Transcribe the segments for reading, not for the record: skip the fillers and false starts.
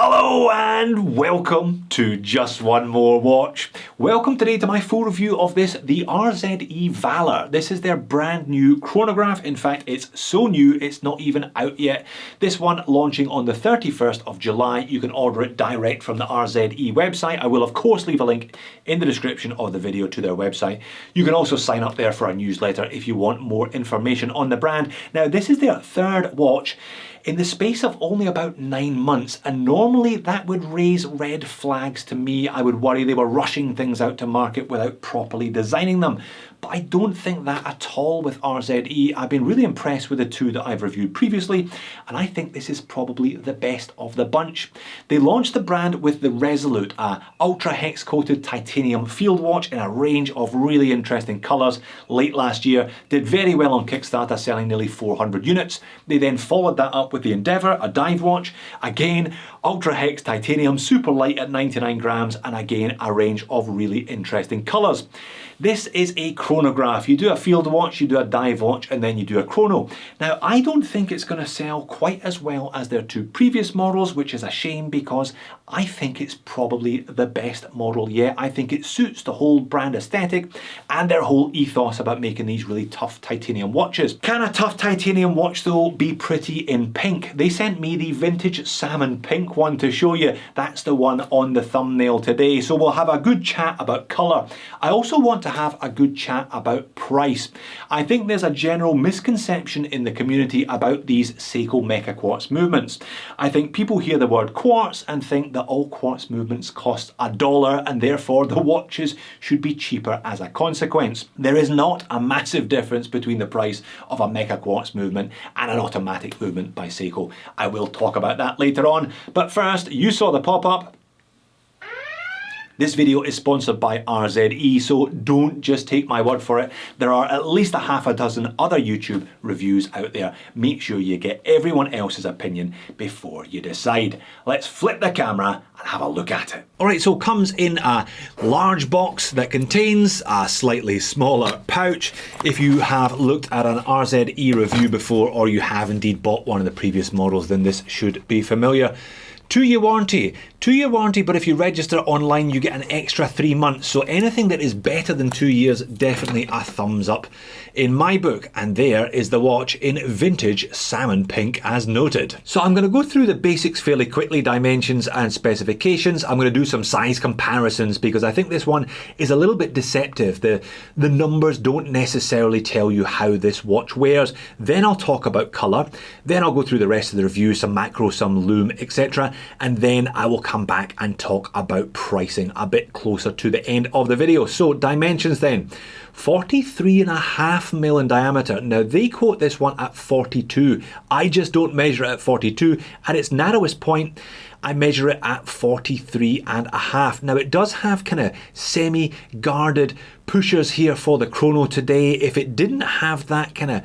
Hello and welcome to Just One More Watch. Welcome today to my full review of this, the RZE Valour. This is their brand new chronograph. In fact, it's so new, it's not even out yet. This one launching on the 31st of July. You can order it direct from the RZE website. I will of course leave a link in the description of the video to their website. You can also sign up there for a newsletter if you want more information on the brand. Now, this is their third watch in the space of only about 9 months, and normally that would raise red flags to me. I would worry they were rushing things out to market without properly designing them. But I don't think that at all with RZE. I've been really impressed with the two that I've reviewed previously, and I think this is probably the best of the bunch. They launched the brand with the Resolute, a ultra hex coated titanium field watch in a range of really interesting colours late last year. Did very well on Kickstarter, selling nearly 400 units. They then followed that up with the Endeavour, a dive watch. Again, ultra hex titanium, super light at 99 grams, and again a range of really interesting colours. This is a chronograph. You do a field watch, you do a dive watch, and then you do a chrono. Now, I don't think it's going to sell quite as well as their two previous models, which is a shame because I think it's probably the best model yet. I think it suits the whole brand aesthetic and their whole ethos about making these really tough titanium watches. Can a tough titanium watch though be pretty in pink? They sent me the vintage salmon pink one to show you. That's the one on the thumbnail today. So we'll have a good chat about colour. I also want to have a good chat about price. I think there's a general misconception in the community about these Seiko Mecha Quartz movements. I think people hear the word quartz and think that all quartz movements cost $1 and therefore the watches should be cheaper as a consequence. There is not a massive difference between the price of a Mecha Quartz movement and an automatic movement by Seiko. I will talk about that later on, but first, you saw the pop-up. This video is sponsored by RZE, so don't just take my word for it. There are at least a half a dozen other YouTube reviews out there. Make sure you get everyone else's opinion before you decide. Let's flip the camera and have a look at it. Alright, so comes in a large box that contains a slightly smaller pouch. If you have looked at an RZE review before, or you have indeed bought one of the previous models, then this should be familiar. 2-year warranty. 2-year warranty, but if you register online, you get an extra 3 months. So anything that is better than 2 years, definitely a thumbs up in my book. And there is the watch in vintage salmon pink as noted. So I'm going to go through the basics fairly quickly, dimensions and specifications. I'm going to do some size comparisons because I think this one is a little bit deceptive. The numbers don't necessarily tell you how this watch wears. Then I'll talk about colour. Then I'll go through the rest of the review, some macro, some lume, etc. And then I will come back and talk about pricing a bit closer to the end of the video. So dimensions then. 43.5mm in diameter. Now they quote this one at 42. I just don't measure it at 42. At its narrowest point, I measure it at 43.5. Now it does have kind of semi-guarded pushers here for the chrono today. If it didn't have that kind of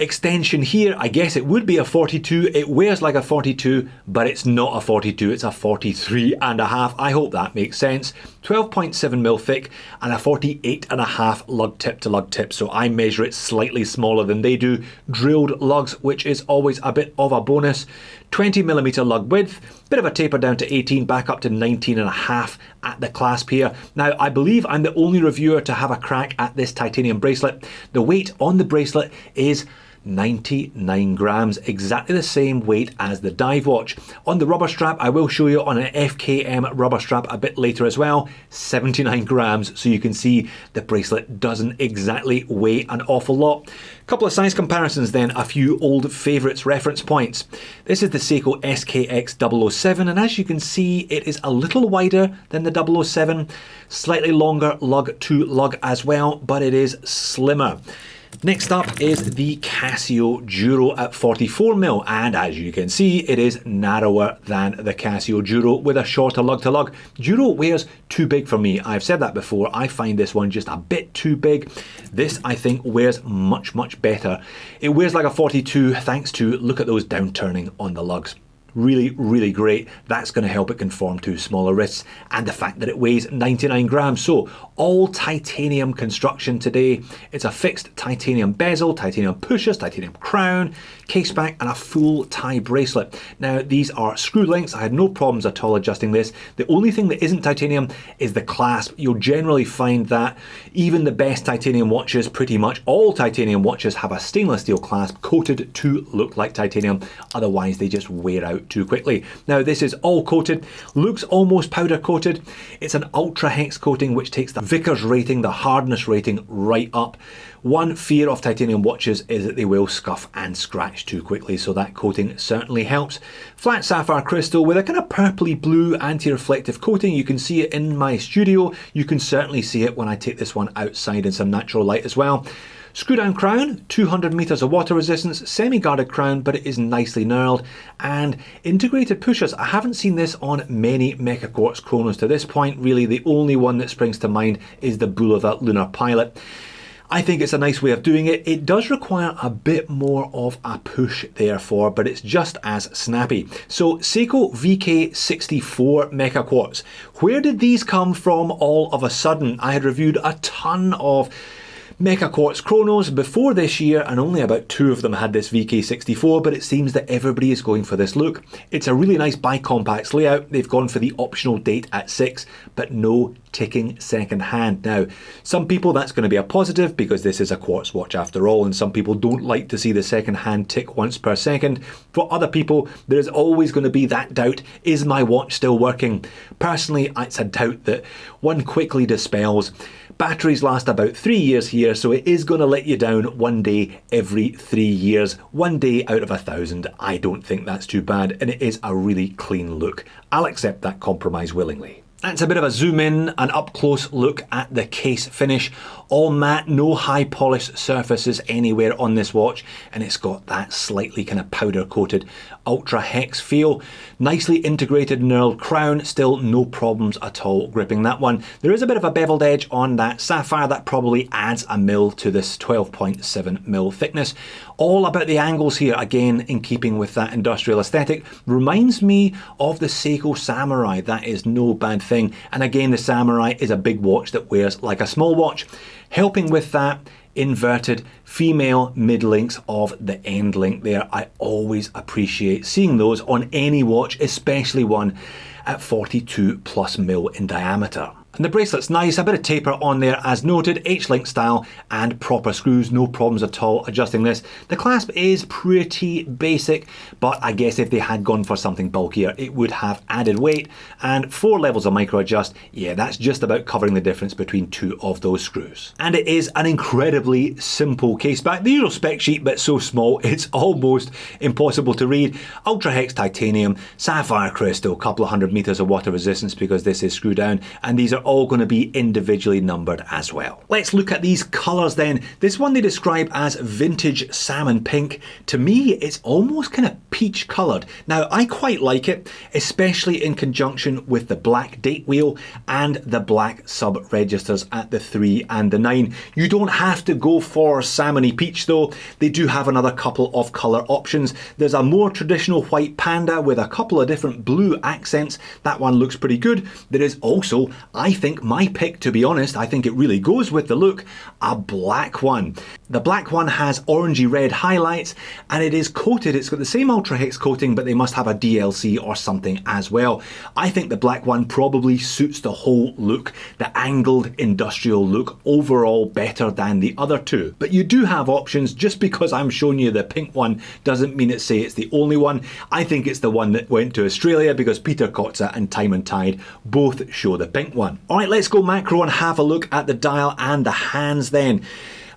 extension here, I guess it would be a 42. It wears like a 42, but it's not a 42, it's a 43.5. I hope that makes sense. 12.7mm thick and a 48.5 lug tip to lug tip. So I measure it slightly smaller than they do. Drilled lugs, which is always a bit of a bonus. 20mm lug width, bit of a taper down to 18, back up to 19.5 at the clasp here. Now, I believe I'm the only reviewer to have a crack at this titanium bracelet. The weight on the bracelet is 99 grams, exactly the same weight as the dive watch. On the rubber strap, I will show you on an FKM rubber strap a bit later as well, 79 grams, so you can see the bracelet doesn't exactly weigh an awful lot. Couple of size comparisons then, a few old favourites reference points. This is the Seiko SKX 007, and as you can see, it is a little wider than the 007, slightly longer lug to lug as well, but it is slimmer. Next up is the Casio Duro at 44mm, and as you can see, it is narrower than the Casio Duro with a shorter lug to lug. Duro wears too big for me. I've said that before. I find this one just a bit too big. This, I think, wears much, much better. It wears like a 42 thanks to, look at those downturning on the lugs. Really, really great. That's going to help it conform to smaller wrists, and the fact that it weighs 99 grams. So All titanium construction today. It's a fixed titanium bezel, titanium pushers, titanium crown, case back and a full tie bracelet. Now these are screw links. I had no problems at all adjusting this. The only thing that isn't titanium is the clasp. You'll generally find that even the best titanium watches, pretty much all titanium watches, have a stainless steel clasp coated to look like titanium. Otherwise they just wear out too quickly. Now this is all coated, looks almost powder coated. It's an ultra hex coating which takes the Vickers rating, the hardness rating, right up. One fear of titanium watches is that they will scuff and scratch too quickly, so that coating certainly helps. Flat sapphire crystal with a kind of purpley blue anti-reflective coating. You can see it in my studio. You can certainly see it when I take this one outside in some natural light as well. Screw down crown, 200 meters of water resistance, semi-guarded crown, but it is nicely knurled. And integrated pushers, I haven't seen this on many Mecha Quartz chronos to this point. Really, the only one that springs to mind is the Bulova Lunar Pilot. I think it's a nice way of doing it. It does require a bit more of a push therefore, but it's just as snappy. So Seiko VK64 Mecha Quartz. Where did these come from all of a sudden? I had reviewed a ton of Mecha Quartz chronos before this year and only about 2 of them had this VK64, but it seems that everybody is going for this look. It's a really nice bicompax layout. They've gone for the optional date at 6, but no ticking second hand. Now, some people that's going to be a positive because this is a quartz watch after all, and some people don't like to see the second hand tick once per second. For other people, there is always going to be that doubt, is my watch still working? Personally, it's a doubt that one quickly dispels. Batteries last about 3 years here, so it is going to let you down one day every 3 years. 1 day out of 1,000. I don't think that's too bad, and it is a really clean look. I'll accept that compromise willingly. That's a bit of a zoom in, an up close look at the case finish. All matte, no high polished surfaces anywhere on this watch, and it's got that slightly kind of powder coated ultra hex feel. Nicely integrated knurled crown, still no problems at all gripping that one. There is a bit of a beveled edge on that sapphire that probably adds a mil to this 12.7 mil thickness. All about the angles here, again in keeping with that industrial aesthetic. Reminds me of the Seiko Samurai, that is no bad thing. And again, the Samurai is a big watch that wears like a small watch. Helping with that, inverted female mid links of the end link there. I always appreciate seeing those on any watch, especially one at 42 plus mil in diameter. And the bracelet's nice, a bit of taper on there as noted, H-link style and proper screws, no problems at all adjusting this. The clasp is pretty basic, but I guess if they had gone for something bulkier, it would have added weight. And 4 levels of micro adjust, yeah, that's just about covering the difference between 2 of those screws. And it is an incredibly simple case back. The usual spec sheet, but so small, it's almost impossible to read. Ultra hex titanium, sapphire crystal, couple of 100 meters of water resistance because this is screw down, and these are all going to be individually numbered as well. Let's look at these colours then. This one they describe as vintage salmon pink. To me, it's almost kind of peach coloured. Now, I quite like it, especially in conjunction with the black date wheel and the black sub registers at the 3 and the 9. You don't have to go for salmony peach though. They do have another couple of colour options. There's a more traditional white panda with a couple of different blue accents. That one looks pretty good. There is also, I think my pick, to be honest, I think it really goes with the look, a black one. The black one has orangey red highlights and it is coated, it's got the same ultra hex coating, but they must have a DLC or something as well. I think the black one probably suits the whole look, the angled industrial look, overall better than the other two. But you do have options. Just because I'm showing you the pink one doesn't mean it's the only one. I think it's the one that went to Australia because Peter Kotza and Time and Tide both show the pink one. Alright, let's go macro and have a look at the dial and the hands then.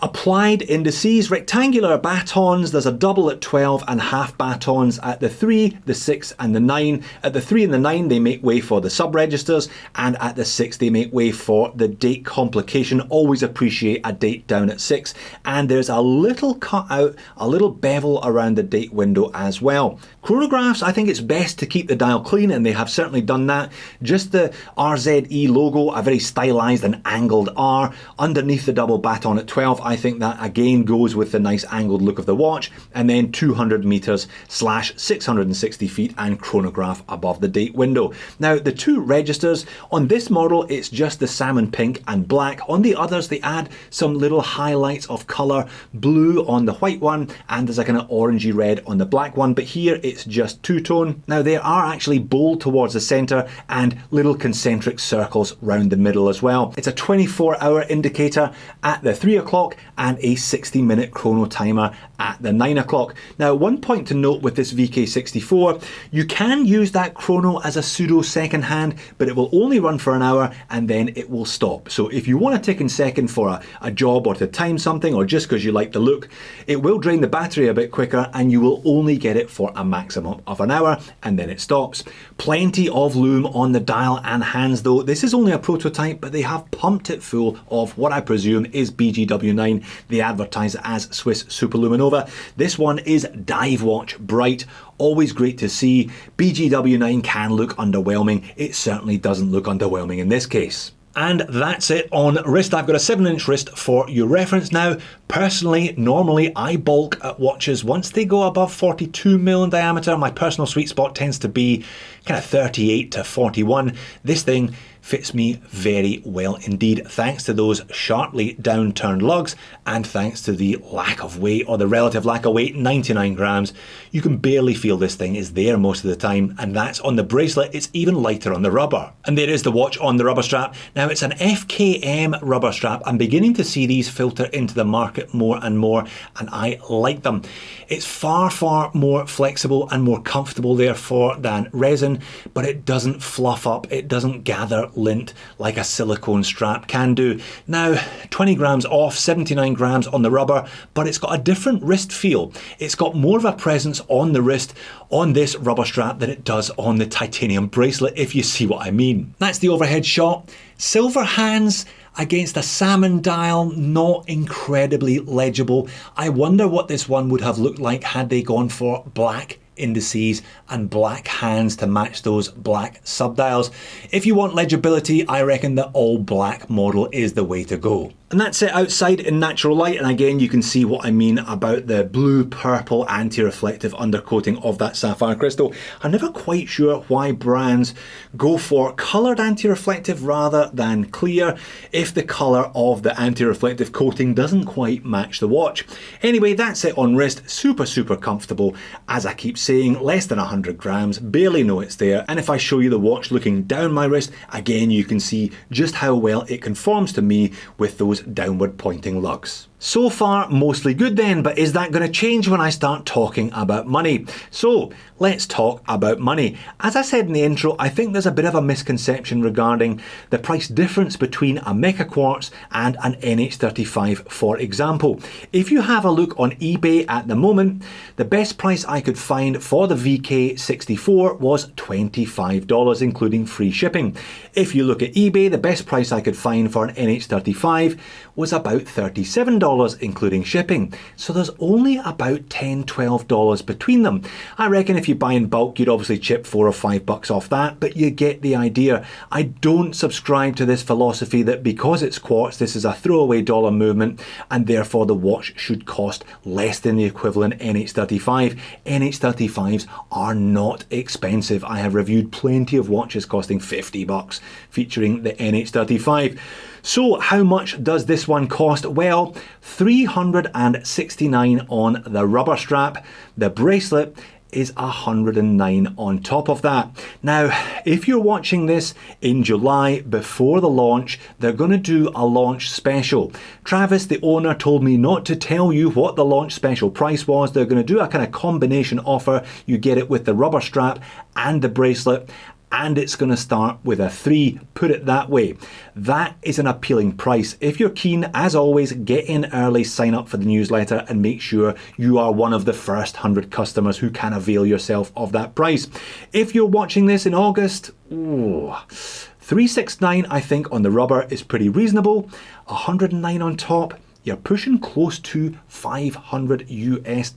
Applied indices, rectangular batons. There's a double at 12 and half batons at the 3, the 6 and the 9. At the 3 and the 9 they make way for the sub registers, and at the 6 they make way for the date complication. Always appreciate a date down at 6, and there's a little cutout, a little bevel around the date window as well. Chronographs, I think it's best to keep the dial clean, and they have certainly done that. Just the RZE logo, a very stylized and angled R underneath the double baton at 12. I think that again goes with the nice angled look of the watch. And then 200 meters / 660 feet and chronograph above the date window. Now the two registers, on this model it's just the salmon pink and black. On the others they add some little highlights of colour, blue on the white one and there's a kind of orangey red on the black one, but here it's just two-tone. Now they are actually bold towards the centre and little concentric circles round the middle as well. It's a 24-hour indicator at the 3 o'clock and a 60-minute chrono timer at the 9 o'clock. Now one point to note with this VK64, you can use that chrono as a pseudo second hand, but it will only run for an hour and then it will stop. So if you want to tick in second for a job or to time something or just because you like the look, it will drain the battery a bit quicker and you will only get it for a maximum of an hour and then it stops. Plenty of lume on the dial and hands though. This is only a prototype, but they have pumped it full of what I presume is BGW9. They advertise it as Swiss Superluminova. This one is Dive Watch Bright. Always great to see. BGW9 can look underwhelming. It certainly doesn't look underwhelming in this case. And that's it on wrist. I've got a 7-inch wrist for your reference now. Personally, normally I bulk at watches once they go above 42mm in diameter. My personal sweet spot tends to be kind of 38 to 41. This thing fits me very well indeed, thanks to those sharply downturned lugs and thanks to the lack of weight, or the relative lack of weight, 99 grams. You can barely feel this thing is there most of the time, and that's on the bracelet. It's even lighter on the rubber. And there is the watch on the rubber strap. Now it's an FKM rubber strap. I'm beginning to see these filter into the market more and more, and I like them. It's far, far more flexible and more comfortable therefore than resin, but it doesn't fluff up, it doesn't gather lint like a silicone strap can do. Now 20 grams off, 79 grams on the rubber, but it's got a different wrist feel. It's got more of a presence on the wrist on this rubber strap than it does on the titanium bracelet, if you see what I mean. That's the overhead shot. Silver hands against a salmon dial, not incredibly legible. I wonder what this one would have looked like had they gone for black indices and black hands to match those black subdials. If you want legibility, I reckon the all black model is the way to go. And that's it outside in natural light, and again you can see what I mean about the blue purple anti-reflective undercoating of that sapphire crystal. I'm never quite sure why brands go for coloured anti-reflective rather than clear if the colour of the anti-reflective coating doesn't quite match the watch. Anyway, that's it on wrist. Super comfortable, as I keep saying, less than 100 grams, barely know it's there. And if I show you the watch looking down my wrist, again you can see just how well it conforms to me with those downward pointing lugs. So far, mostly good then, but is that going to change when I start talking about money? So let's talk about money. As I said in the intro, I think there's a bit of a misconception regarding the price difference between a Mecha Quartz and an NH35, for example. If you have a look on eBay at the moment, the best price I could find for the VK64 was $25, including free shipping. If you look at eBay, the best price I could find for an NH35 was about $37, including shipping. So there's only about $10, $12 between them. I reckon if you buy in bulk, you'd obviously chip $4 or $5 off that, but you get the idea. I don't subscribe to this philosophy that because it's quartz, this is a throwaway dollar movement, and therefore the watch should cost less than the equivalent NH35. NH35s are not expensive. I have reviewed plenty of watches costing $50 featuring the NH35. So how much does this one cost? Well, $369 on the rubber strap. The bracelet is $109 on top of that. Now, if you're watching this in July before the launch, they're going to do a launch special. Travis, the owner, told me not to tell you what the launch special price was. They're going to do a kind of combination offer. You get it with the rubber strap and the bracelet, and it's going to start with a 3, put it that way. That is an appealing price. If you're keen, as always, get in early, sign up for the newsletter, and make sure you are one of the first 100 customers who can avail yourself of that price. If you're watching this in August, $369 I think on the rubber is pretty reasonable. $109 on top, you're pushing close to $500 US.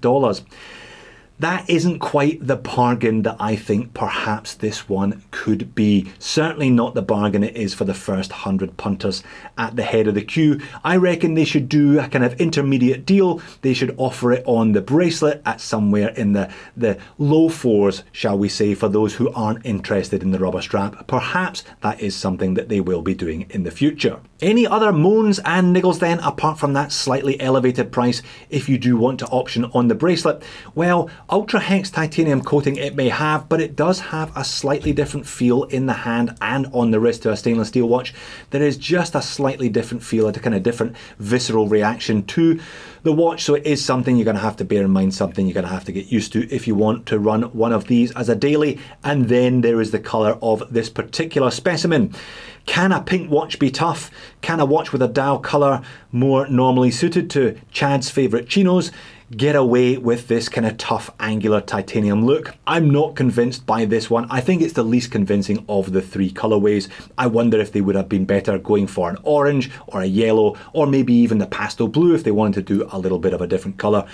that isn't quite the bargain that I think perhaps this one could be. Certainly not the bargain it is for the first 100 punters at the head of the queue. I reckon they should do a kind of intermediate deal. They should offer it on the bracelet at somewhere in the low fours, shall we say, for those who aren't interested in the rubber strap. Perhaps that is something that they will be doing in the future. Any other moans and niggles then, apart from that slightly elevated price if you do want to option on the bracelet? Well, Ultra Hex titanium coating it may have, but it does have a slightly different feel in the hand and on the wrist to a stainless steel watch. There is just a slightly different feel, a kind of different visceral reaction to the watch, so it is something you're going to have to bear in mind, something you're going to have to get used to if you want to run one of these as a daily. And then there is the colour of this particular specimen. Can a pink watch be tough? Can a watch with a dial colour more normally suited to Chad's favourite chinos get away with this kind of tough angular titanium look? I'm not convinced by this one. I think it's the least convincing of the three colourways. I wonder if they would have been better going for an orange or a yellow, or maybe even the pastel blue if they wanted to do a little bit of a different colour.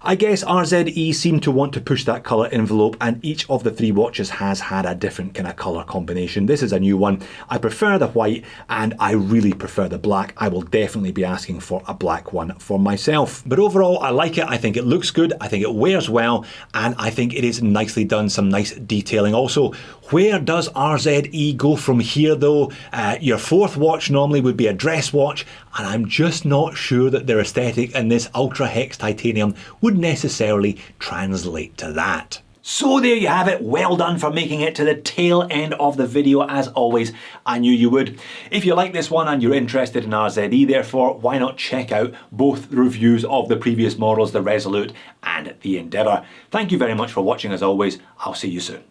I guess RZE seem to want to push that colour envelope, and each of the three watches has had a different kind of colour combination. This is a new one. I prefer the white and I really prefer the black. I will definitely be asking for a black one for myself. But overall, I like it. I think it looks good. I think it wears well, and I think it is nicely done. Some nice detailing also. Where does RZE go from here though? Your fourth watch normally would be a dress watch, and I'm just not sure that their aesthetic and this Ultra Hex titanium would necessarily translate to that. So there you have it. Well done for making it to the tail end of the video. As always, I knew you would. If you like this one and you're interested in RZE, therefore, why not check out both reviews of the previous models, the Resolute and the Endeavour. Thank you very much for watching as always. I'll see you soon.